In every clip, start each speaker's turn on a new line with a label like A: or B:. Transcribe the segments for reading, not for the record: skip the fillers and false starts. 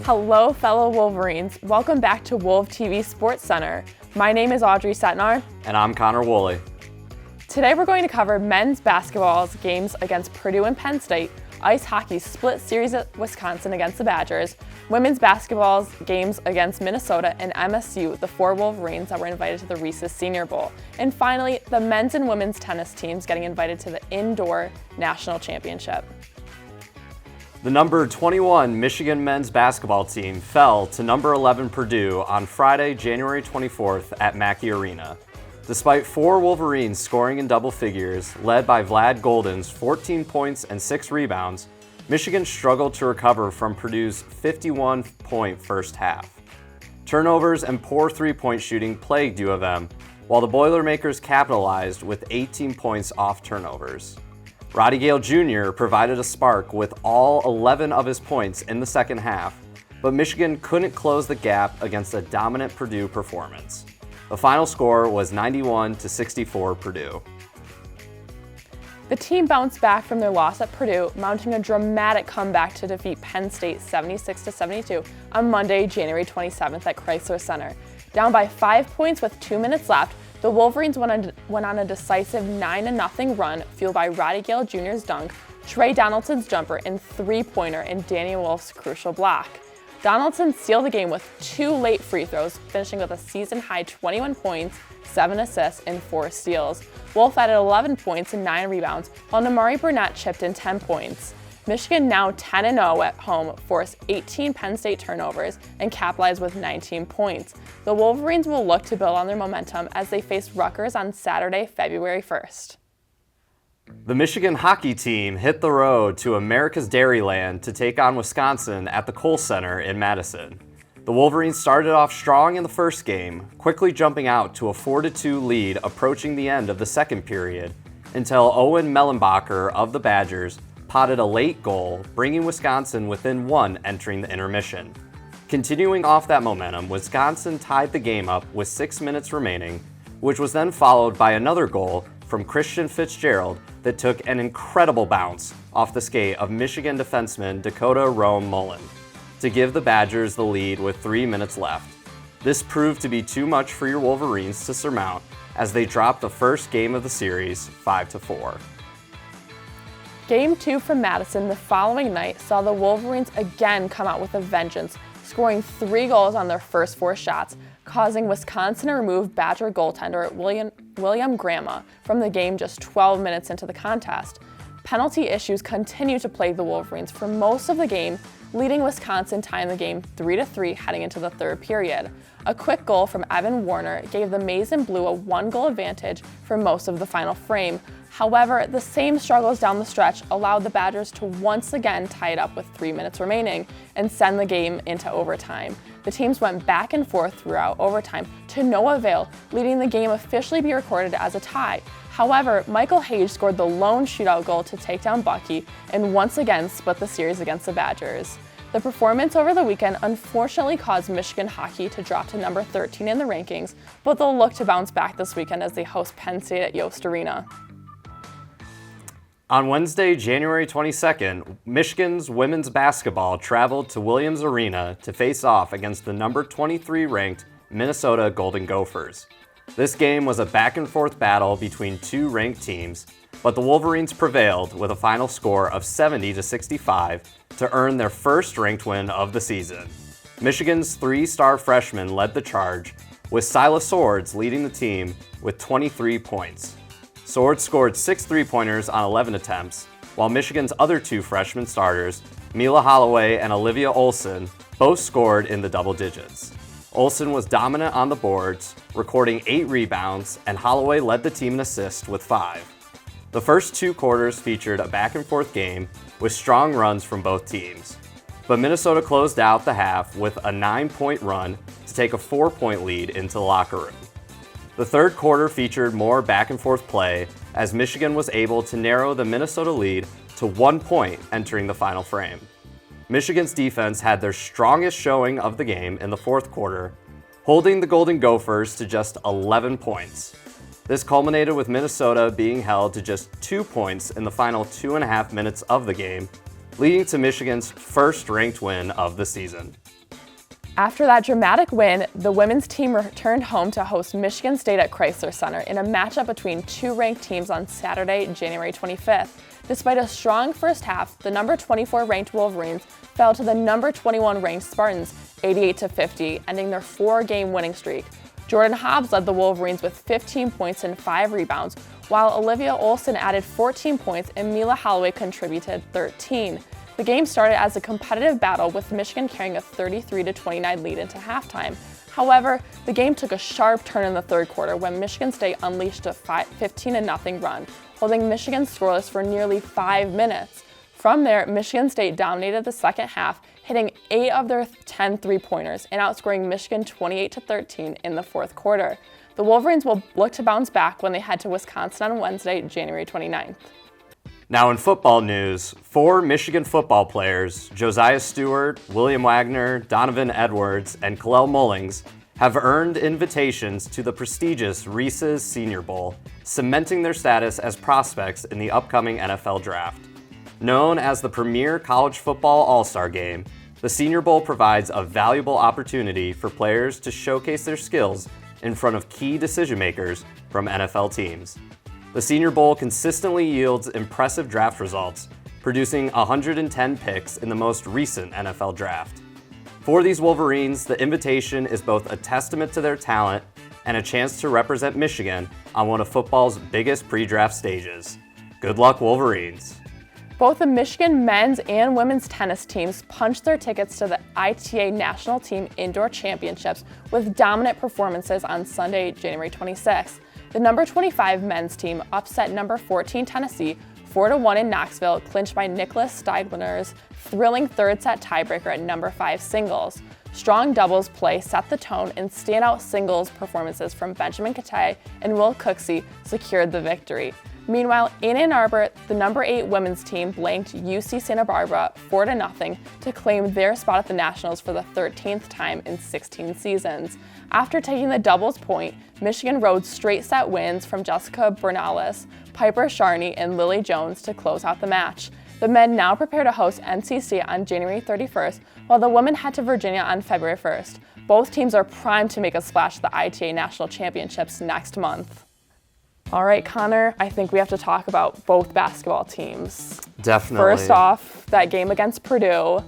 A: Hello, fellow Wolverines. Welcome back to WOLV TV SportsCenter. My name is Audrey Setnar.
B: And I'm Connor Woolley.
A: Today we're going to cover men's basketball's games against Purdue and Penn State, ice hockey's split series at Wisconsin against the Badgers, women's basketball's games against Minnesota and MSU, the four Wolverines that were invited to the Reese Senior Bowl, and finally, the men's and women's tennis teams getting invited to the Indoor National Championship.
B: The number 21 Michigan men's basketball team fell to number 11 Purdue on Friday, January 24th at Mackey Arena. Despite four Wolverines scoring in double figures, led by Vlad Golden's 14 points and 6 rebounds, Michigan struggled to recover from Purdue's 51-point first half. Turnovers and poor three-point shooting plagued U of M, while the Boilermakers capitalized with 18 points off turnovers. Roddy Gale Jr. provided a spark with all 11 of his points in the second half, but Michigan couldn't close the gap against a dominant Purdue performance. The final score was 91-64 Purdue.
A: The team bounced back from their loss at Purdue, mounting a dramatic comeback to defeat Penn State 76-72 on Monday, January 27th at Chrysler Center. Down by 5 points with 2 minutes left, the Wolverines went on a decisive 9-0 run, fueled by Roddy Gale Jr.'s dunk, Trey Donaldson's jumper, and three-pointer in Danny Wolf's crucial block. Donaldson sealed the game with 2 late free throws, finishing with a season-high 21 points, 7 assists, and 4 steals. Wolf added 11 points and 9 rebounds, while Namari Burnett chipped in 10 points. Michigan, now 10-0 at home, forced 18 Penn State turnovers and capitalized with 19 points. The Wolverines will look to build on their momentum as they face Rutgers on Saturday, February 1st.
B: The Michigan hockey team hit the road to America's Dairyland to take on Wisconsin at the Kohl Center in Madison. The Wolverines started off strong in the first game, quickly jumping out to a 4-2 lead approaching the end of the second period, until Owen Mellenbacher of the Badgers potted a late goal, bringing Wisconsin within 1 entering the intermission. Continuing off that momentum, Wisconsin tied the game up with 6 minutes remaining, which was then followed by another goal from Christian Fitzgerald that took an incredible bounce off the skate of Michigan defenseman Dakota Rome Mullen to give the Badgers the lead with 3 minutes left. This proved to be too much for your Wolverines to surmount as they dropped the first game of the series 5-4.
A: Game 2 from Madison the following night saw the Wolverines again come out with a vengeance, scoring 3 goals on their first 4 shots, causing Wisconsin to remove Badger goaltender William Grandma from the game just 12 minutes into the contest. Penalty issues continued to plague the Wolverines for most of the game, leading Wisconsin tying the game 3-3 heading into the third period. A quick goal from Evan Warner gave the Maize and Blue a 1-goal advantage for most of the final frame. However, the same struggles down the stretch allowed the Badgers to once again tie it up with 3 minutes remaining and send the game into overtime. The teams went back and forth throughout overtime to no avail, leading the game officially be recorded as a tie. However, Michael Hage scored the lone shootout goal to take down Bucky and once again split the series against the Badgers. The performance over the weekend unfortunately caused Michigan hockey to drop to number 13 in the rankings, but they'll look to bounce back this weekend as they host Penn State at Yost Arena.
B: On Wednesday, January 22nd, Michigan's women's basketball traveled to Williams Arena to face off against the number 23 ranked Minnesota Golden Gophers. This game was a back-and-forth battle between 2 ranked teams, but the Wolverines prevailed with a final score of 70-65 to earn their first ranked win of the season. Michigan's 3-star freshman led the charge, with Silas Swords leading the team with 23 points. Swords scored 6 three-pointers on 11 attempts, while Michigan's other 2 freshman starters, Mila Holloway and Olivia Olson, both scored in the double digits. Olson was dominant on the boards, recording 8 rebounds, and Holloway led the team in assists with 5. The first 2 quarters featured a back-and-forth game with strong runs from both teams, but Minnesota closed out the half with a 9-point run to take a 4-point lead into the locker room. The third quarter featured more back-and-forth play as Michigan was able to narrow the Minnesota lead to 1 point entering the final frame. Michigan's defense had their strongest showing of the game in the fourth quarter, holding the Golden Gophers to just 11 points. This culminated with Minnesota being held to just 2 points in the final 2.5 minutes of the game, leading to Michigan's first ranked win of the season.
A: After that dramatic win, the women's team returned home to host Michigan State at Chrysler Center in a matchup between two ranked teams on Saturday, January 25th. Despite a strong first half, the number 24 ranked Wolverines fell to the number 21 ranked Spartans 88-50, ending their 4-game winning streak. Jordan Hobbs led the Wolverines with 15 points and 5 rebounds, while Olivia Olson added 14 points and Mila Holloway contributed 13. The game started as a competitive battle with Michigan carrying a 33-29 lead into halftime. However, the game took a sharp turn in the third quarter when Michigan State unleashed a 15-0 run, holding Michigan scoreless for nearly 5 minutes. From there, Michigan State dominated the second half, hitting 8 of their 10 three-pointers and outscoring Michigan 28-13 in the fourth quarter. The Wolverines will look to bounce back when they head to Wisconsin on Wednesday, January 29th.
B: Now in football news, 4 Michigan football players, Josiah Stewart, William Wagner, Donovan Edwards, and Kalel Mullings, have earned invitations to the prestigious Reese's Senior Bowl, cementing their status as prospects in the upcoming NFL Draft. Known as the premier college football all-star game, the Senior Bowl provides a valuable opportunity for players to showcase their skills in front of key decision-makers from NFL teams. The Senior Bowl consistently yields impressive draft results, producing 110 picks in the most recent NFL Draft. For these Wolverines, the invitation is both a testament to their talent and a chance to represent Michigan on one of football's biggest pre-draft stages. Good luck, Wolverines!
A: Both the Michigan men's and women's tennis teams punched their tickets to the ITA National Team Indoor Championships with dominant performances on Sunday, January 26th. The number 25 men's team upset number 14 Tennessee 4-1 in Knoxville, clinched by Nicholas Steigner's thrilling third-set tiebreaker at number 5 singles. Strong doubles play set the tone, and standout singles performances from Benjamin Katay and Will Cooksey secured the victory. Meanwhile, in Ann Arbor, the number 8 women's team blanked UC Santa Barbara 4-0 to claim their spot at the Nationals for the 13th time in 16 seasons. After taking the doubles point, Michigan rode straight set wins from Jessica Bernales, Piper Sharney, and Lily Jones to close out the match. The men now prepare to host NC State on January 31st, while the women head to Virginia on February 1st. Both teams are primed to make a splash at the ITA National Championships next month. All right, Connor, I think we have to talk about both basketball teams.
B: Definitely.
A: First off, that game against Purdue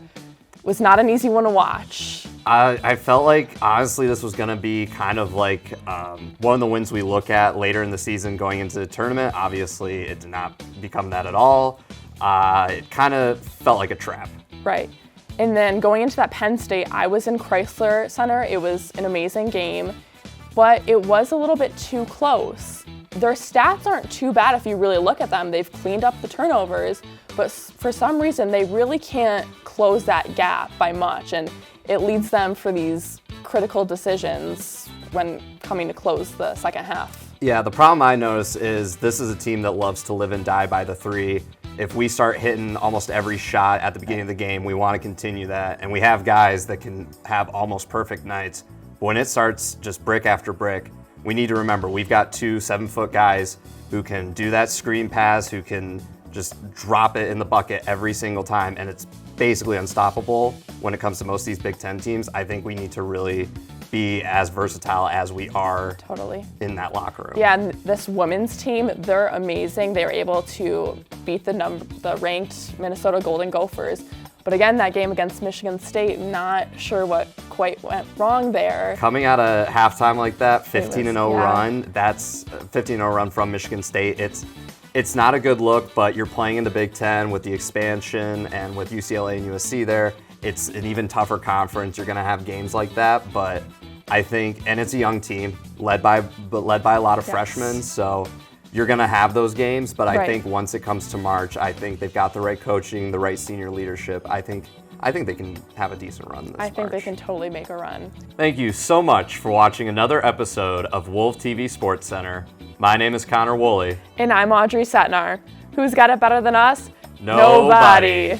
A: was not an easy one to watch.
B: I felt like, honestly, this was going to be kind of like one of the wins we look at later in the season going into the tournament. Obviously, it did not become that at all. It kind of felt like a trap.
A: Right. And then going into that Penn State, I was in Chrysler Center. It was an amazing game, but it was a little bit too close. Their stats aren't too bad if you really look at them. They've cleaned up the turnovers, but for some reason, they really can't close that gap by much, and it leads them for these critical decisions when coming to close the second half.
B: Yeah, the problem I notice is this is a team that loves to live and die by the three. If we start hitting almost every shot at the beginning of the game, we want to continue that, and we have guys that can have almost perfect nights. But when it starts just brick after brick, we need to remember we've got 2 7-foot guys who can do that screen pass, who can just drop it in the bucket every single time, and it's basically unstoppable when it comes to most of these Big Ten teams. I think we need to really be as versatile as we are in that locker room.
A: Yeah, and this women's team, they're amazing. They were able to beat the ranked Minnesota Golden Gophers. But again, that game against Michigan State, not sure what quite went wrong there.
B: Coming out of halftime like that, 15-0 run, that's a 15-0 run from Michigan State. It's not a good look, but you're playing in the Big Ten with the expansion and with UCLA and USC there. It's an even tougher conference. You're going to have games like that, but I think, and it's a young team led by a lot of freshmen, so you're going to have those games, but I think once it comes to March, I think they've got the right coaching, the right senior leadership. I think they can have a decent run this March.
A: I think they can totally make a run.
B: Thank you so much for watching another episode of WOLV TV SportsCenter. My name is Connor Woolley.
A: And I'm Audrey Setnar. Who's got it better than us?
B: Nobody.